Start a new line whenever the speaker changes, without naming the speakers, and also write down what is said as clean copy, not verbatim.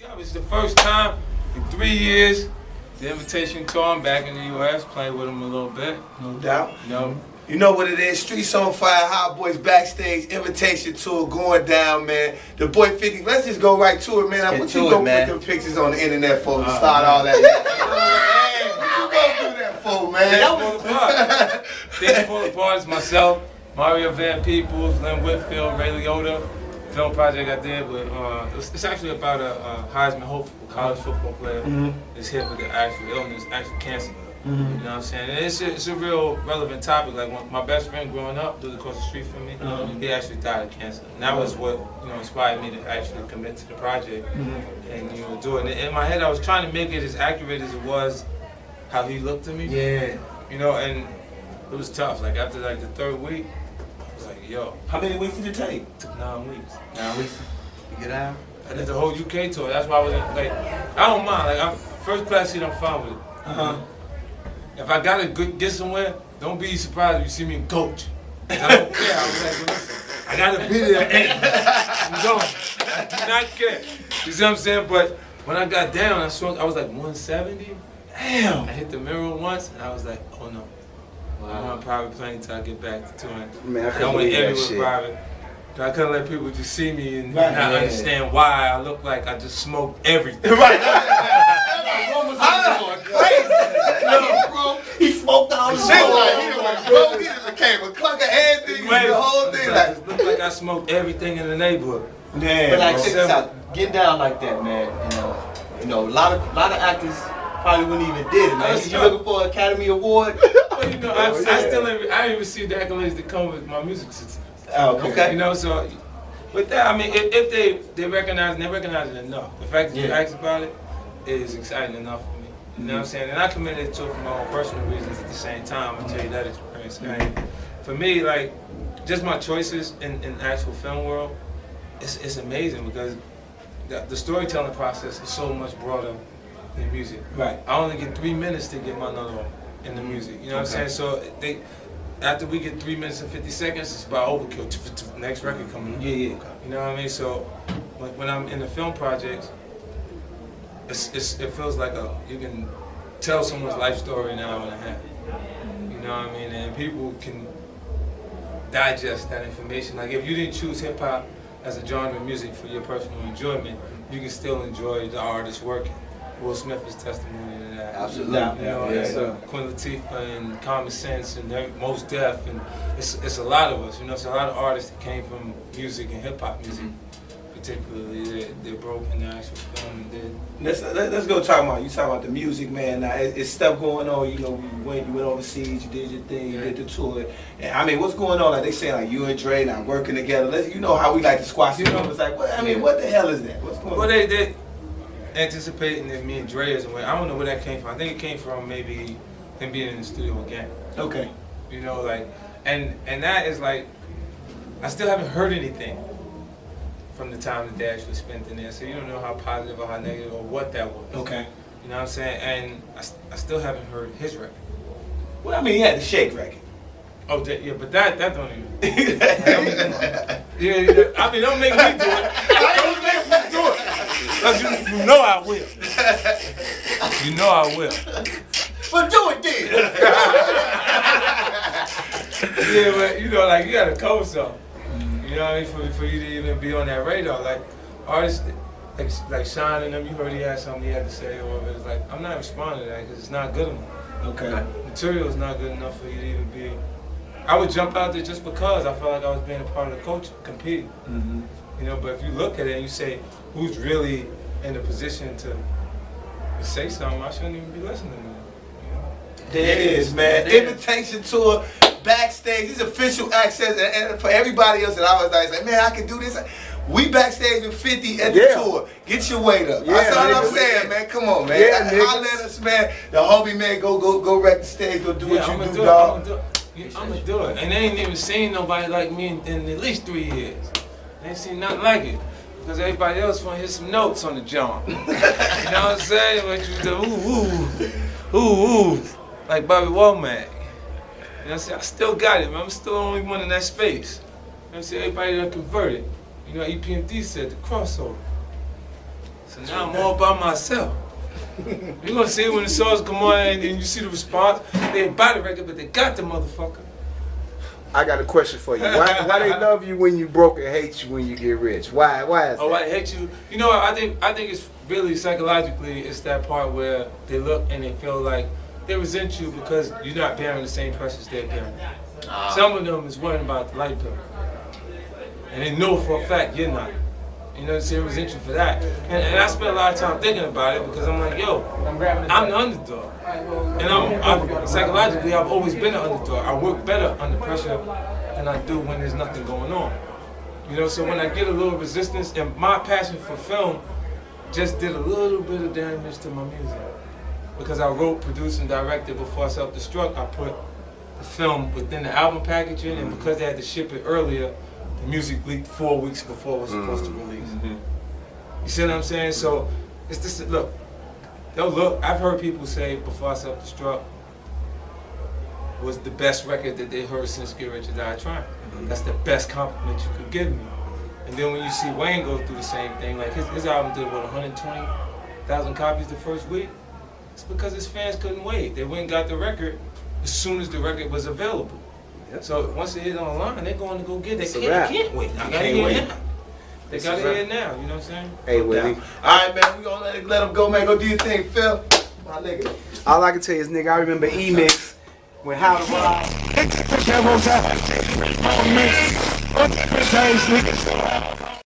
Yeah, it's the first time in 3 years the invitation tour. I'm back in the U.S. playing with them a little bit.
No doubt.
You
know what it is. Streets on Fire, Hot Boys Backstage Invitation Tour going down, man. The boy 50. Let's just go right to it, man. I want you to go put them pictures on the internet for to start all that. What you gonna do that for, man?
Things fall apart. It's myself, Mario Van Peebles, Lynn Whitfield, Ray Liotta. Film project I did with, it's actually about a Heisman hopeful college football player that's hit with the actual illness, actual cancer. You know what I'm saying? And it's a real relevant topic. Like my best friend growing up, lived across the street from me, he actually died of cancer. And that was what inspired me to actually commit to the project and do it. And in my head, I was trying to make it as accurate as it was how he looked at me.
Yeah.
And it was tough. Like after the third week, I was like, yo.
How many weeks did it take?
It took 9 weeks.
9 weeks. You get out?
I did the whole UK tour. That's why I was like, I don't mind. Like, first class seat, I'm fine with it. If I gotta get somewhere, don't be surprised if you see me in coach. I don't care. I was like, listen, I gotta be there at 8. I'm going. I do not care. You see what I'm saying? But when I got down, I was like 170.
Damn.
I hit the mirror once, and I was like, oh no. I'm on a private plane until I get back to 200.
Man, I couldn't believe that shit.
Private. I couldn't let people just see me and not understand why I look like I just smoked everything.
Right. He smoked all the shit. He just became a clunker and the whole thing.
It looked like I smoked everything in the neighborhood.
Man, but like, check this out. Getting down like that, man. You know, a lot of actors probably wouldn't even did it, man. You looking for an Academy Award?
Well, I ain't received the accolades that come with my music success.
Oh, okay.
So with that, I mean, if they recognize it enough. The fact that you asked about it is exciting enough for me. You know what I'm saying? And I committed to it for my own personal reasons at the same time. I'll tell you that experience. And for me, like, just my choices in the actual film world, it's amazing because the storytelling process is so much broader than music.
Right.
I only get 3 minutes to get my nut on in the music. You know what I'm saying? So after we get 3 minutes and 50 seconds, it's about overkill. Next record coming up.
Yeah.
You know what I mean? So when I'm in the film projects, it feels like you can tell someone's life story in an hour and a half. You know what I mean? And people can digest that information. Like if you didn't choose hip hop as a genre of music for your personal enjoyment, you can still enjoy the artist working. Will Smith is testimony to that.
Absolutely.
Queen Latifah and Common Sense and Most Def, and it's a lot of us. It's a lot of artists that came from music and hip hop music, particularly. They broke in the actual film and did.
Let's go talk about the music, man. Now it's stuff going on. You went overseas, you did your thing, you did the tour. And I mean, what's going on? Like they say, like you and Dre now working together. You know how we like to squash it. It's like, what the hell is that? What's going on?
Well, they anticipating that me and Dre is away. I don't know where that came from. I think it came from maybe him being in the studio again.
Okay.
And that is like, I still haven't heard anything from the time that they actually spent in there. So you don't know how positive or how negative or what that was.
Okay.
You know what I'm saying? And I still haven't heard his record.
Well, I mean, he had the Shake record.
Oh, yeah, but that don't even. I mean, don't make me do it. Don't make me do it. Because you know I will. You know I will.
But do it then.
Yeah, but you gotta cover something. You know what I mean? For you to even be on that radar, like artists like Sean and them, you heard he had something he had to say or whatever. It's like I'm not responding to that because it's not good enough.
Okay.
Material is not good enough for you to even be. I would jump out there just because I felt like I was being a part of the culture, competing. But if you look at it and you say, who's really in a position to say something, I shouldn't even be listening to them.
There it is, man. Invitation tour, backstage. It's official access, and for everybody else that I was like, man, I can do this. We backstage with 50 at the tour. Get your weight up. That's all I'm saying, man. Come on, man. Holler at us, man. The homie, man, go wreck the stage. Go do what you do, dog.
I'm gonna do it. And they ain't even seen nobody like me in at least 3 years. They ain't seen nothing like it. Because everybody else want to hear some notes on the jump. You know what I'm saying? What you do, ooh, like Bobby Womack. You know what I'm saying? I still got it, man. I'm still the only one in that space. You know what I'm saying? Everybody done converted. You know, EPMD said the crossover. So now I'm all by myself. You're gonna see when the songs come on and you see the response. They ain't buy the record, but they got the motherfucker.
I got a question for you. Why they love you when you broke and hate you when you get rich? Why is that?
Oh, I hate you. You know, I think it's really psychologically, it's that part where they look and they feel like they resent you because you're not bearing the same pressures they're bearing. Some of them is worrying about the light bill. And they know for a fact you're not. You know what I'm saying? Resent you for that. And I spent a lot of time thinking about it because I'm like, yo, I'm the underdog. And psychologically, I've always been an underdog. I work better under pressure than I do when there's nothing going on. You know, so when I get a little resistance, and my passion for film just did a little bit of damage to my music. Because I wrote, produced, and directed before I self-destruct, I put the film within the album packaging, and because they had to ship it earlier, the music leaked 4 weeks before it was supposed to release. You see what I'm saying? So, it's just, look, I've heard people say Before I Self-Destruct was the best record that they heard since Get Rich or Die Trying. That's the best compliment you could give me. And then when you see Wayne go through the same thing, like his album did, what, 120,000 copies the first week? It's because his fans couldn't wait. They went and got the record as soon as the record was available. Yep. So once it hit online, they're going to go get it. They can't wait. I gotta hear it now. They gotta hear it now, you know what I'm saying?
Hey, Willie.
Alright, man, we gonna let him go, man. Go do your thing, Phil. My nigga.
All I can tell you is, nigga, I remember E-Mix when How to Ride.